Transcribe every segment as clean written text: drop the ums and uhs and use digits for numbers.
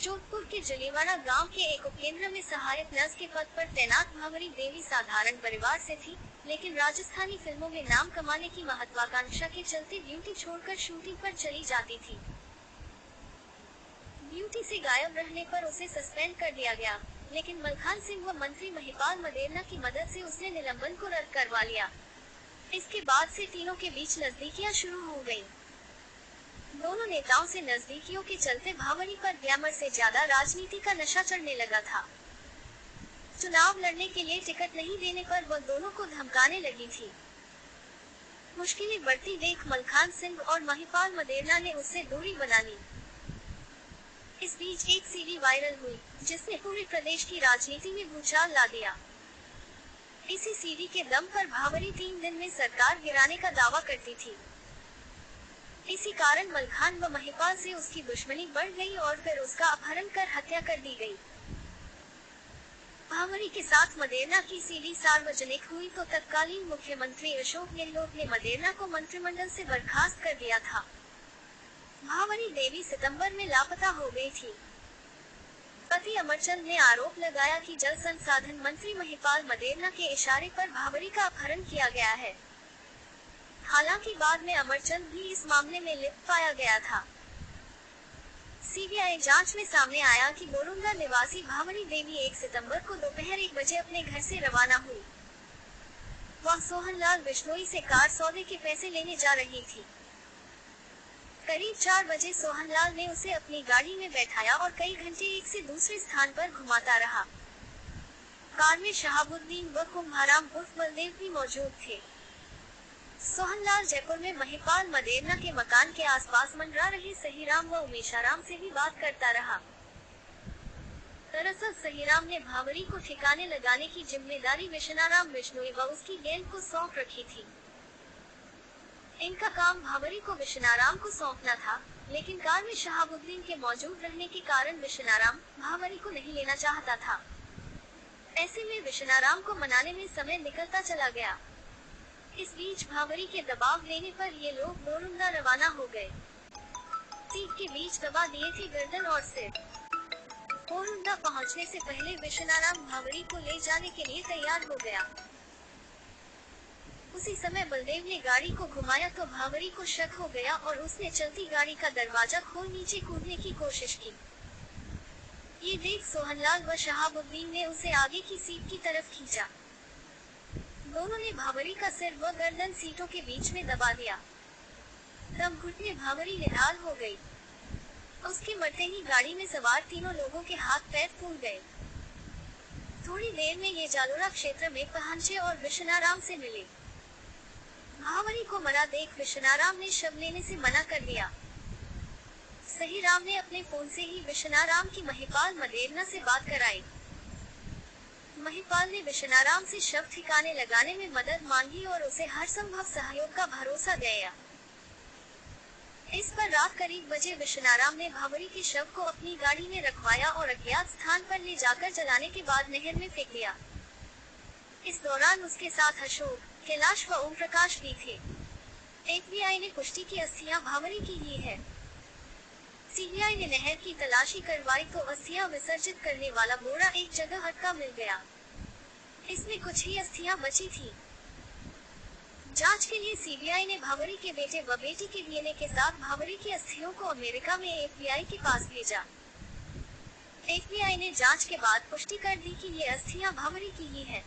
जोधपुर के जलीवाड़ा गांव के एक उपकेंद्र में सहायक नर्स के पद पर तैनात भावरी देवी साधारण परिवार से थी, लेकिन राजस्थानी फिल्मों में नाम कमाने की महत्वाकांक्षा के चलते ड्यूटी छोड़कर शूटिंग पर चली जाती थी। ड्यूटी से गायब रहने पर उसे सस्पेंड कर दिया गया, लेकिन मलखान सिंह व मंत्री महिपाल मदेरना की मदद से उसने निलंबन को रद्द करवा लिया। इसके बाद से तीनों के बीच नजदीकियां शुरू हो गयी। दोनों नेताओं से नजदीकियों के चलते भावरी पर ग्लैमर से ज्यादा राजनीति का नशा चढ़ने लगा था। चुनाव लड़ने के लिए टिकट नहीं देने पर वह दोनों को धमकाने लगी थी। मुश्किलें बढ़ती देख मलखान सिंह और महिपाल मदेरना ने उससे दूरी बना ली। इस बीच एक सीडी वायरल हुई, जिसने पूरे प्रदेश की राजनीति में भूचाल ला दिया। इसी सीडी के दम पर भावरी 3 दिन में सरकार गिराने का दावा करती थी। इसी कारण मलखान व महिपाल से उसकी दुश्मनी बढ़ गई और फिर उसका अपहरण कर हत्या कर दी गई। भावरी के साथ मदेरना की सीडी सार्वजनिक हुई तो तत्कालीन मुख्यमंत्री अशोक गहलोत ने मदेरना को मंत्रिमंडल से बर्खास्त कर दिया था। भावरी देवी सितंबर में लापता हो गई थी। पति अमरचंद ने आरोप लगाया कि जल संसाधन मंत्री महिपाल मदेरना के इशारे पर भावरी का अपहरण किया गया है। हालांकि बाद में अमरचंद भी इस मामले में लिप्त पाया गया था। सीबीआई जांच में सामने आया कि बोरुंदा निवासी भावरी देवी 1 सितंबर को दोपहर 1 बजे अपने घर से रवाना हुई। वह सोहनलाल बिश्नोई से कार सौदे के पैसे लेने जा रही थी। करीब 4 बजे सोहनलाल ने उसे अपनी गाड़ी में बैठाया और कई घंटे एक से दूसरे स्थान पर घुमाता रहा। कार में शहाबुद्दीन व कुंभाराम उर्फ बलदेव भी मौजूद थे। सोहनलाल जयपुर में महिपाल मदेरना के मकान के आसपास मंडरा रहे सहीराम व उमेशाराम से भी बात करता रहा। दरअसल सहीराम ने भावरी को ठिकाने लगाने की जिम्मेदारी विश्वनाराम बिश्नोई व उसकी गैंग को सौंप रखी थी। इनका काम भावरी को विश्वनाराम को सौंपना था, लेकिन कार में शहाबुद्दीन के मौजूद रहने के कारण विश्वनाराम भावरी को नहीं लेना चाहता था। ऐसे में विश्वनाराम को मनाने में समय निकलता चला गया। इस बीच भावरी के दबाव देने पर ये लोग बोरुंदा रवाना हो गए। सीट के बीच दबा दिए थे गर्दन और सिर। बोरुंदा पहुंचने से पहले विश्वनाराम भावरी को ले जाने के लिए तैयार हो गया। उसी समय बलदेव ने गाड़ी को घुमाया तो भावरी को शक हो गया और उसने चलती गाड़ी का दरवाजा खोल नीचे कूदने की कोशिश की। ये देख सोहनलाल व शहाबुद्दीन ने उसे आगे की सीट की तरफ खींचा। दोनों ने भावरी का सिर व गर्दन सीटों के बीच में दबा दिया। तब घुटने भावरी निढाल हो गई। उसके मरते ही गाड़ी में सवार तीनों लोगों के हाथ पैर फूल गए। थोड़ी देर में ये जालोरा क्षेत्र में पहुंचे और विश्वनाराम से मिले। भावरी को मरा देख विश्वनाराम ने शव लेने से मना कर दिया। सहीराम ने अपने फोन से ही विश्वनाराम की महिपाल मदेरना से बात कराई। महिपाल ने विश्वनाराम से शव ठिकाने लगाने में मदद मांगी और उसे हर संभव सहयोग का भरोसा दिया। इस पर रात करीब बजे विश्वनाराम ने भावरी के शव को अपनी गाड़ी में रखवाया और अज्ञात स्थान पर ले जाकर जलाने के बाद नहर में फेंक दिया। इस दौरान उसके साथ अशोक, कैलाश व ओम प्रकाश भी थे। एफबीआई ने पुष्टि की अस्थियां भावरी की ही है। सीबीआई ने नहर की तलाशी करवाई तो अस्थियां विसर्जित करने वाला बोरा एक जगह अटका मिल गया। इसमें कुछ ही अस्थियां बची थी। जांच के लिए सीबीआई ने भावरी के बेटे व बेटी के डीएनए के साथ भावरी की अस्थियों को अमेरिका में एफबीआई के पास भेजा। एफबीआई ने जांच के बाद पुष्टि कर दी कि ये अस्थियां भावरी की ही है।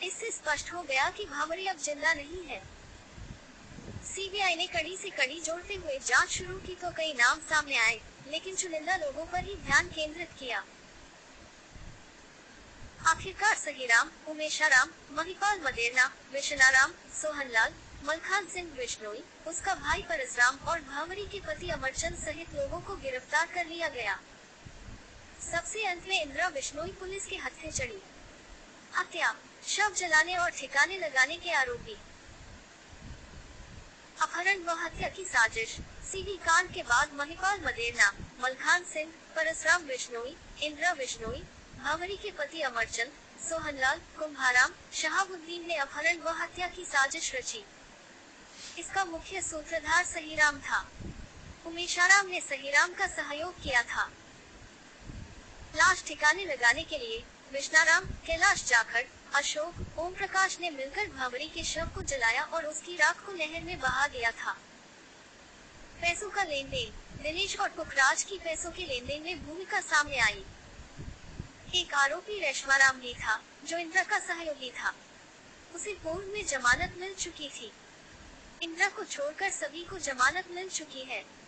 इससे स्पष्ट हो गया कि भावरी अब जिंदा नहीं है। सीबीआई ने कड़ी से कड़ी जोड़ते हुए जांच शुरू की तो कई नाम सामने आए, लेकिन चुनिंदा लोगों पर ही ध्यान केंद्रित किया। आखिरकार सहीराम, उमेशाराम, महिपाल मदेरना, विश्वनाराम, सोहनलाल, मलखान सिंह बिश्नोई, उसका भाई परसराम और भावरी के पति अमरचंद सहित लोगों को गिरफ्तार कर लिया गया। सबसे अंत में इंदिरा बिश्नोई पुलिस के हत्थे चढ़ी। हत्या, शव जलाने और ठिकाने लगाने के आरोपी। अपहरण व हत्या की साजिश। सीडी कांड के बाद महिपाल मदेरना, मलखान सिंह, परसराम बिश्नोई, इंदिरा बिश्नोई, भावरी के पति अमरचंद, सोहनलाल, कुंभाराम, शहाबुद्दीन ने अपहरण व हत्या की साजिश रची। इसका मुख्य सूत्रधार सहीराम था। उमेशाराम ने सहीराम का सहयोग किया था। लाश ठिकाने लगाने के लिए विश्नाराम, कैलाश जाखड़, अशोक, ओम प्रकाश ने मिलकर भावरी के शव को जलाया और उसकी राख को नहर में बहा दिया था। पैसों का लेन देन। दिनेश और पुखराज की पैसों के लेन देन में भूमिका सामने आई। एक आरोपी रेशमाराम भी था, जो इंद्रा का सहयोगी था। उसे पूर्व में जमानत मिल चुकी थी। इंद्रा को छोड़कर सभी को जमानत मिल चुकी है।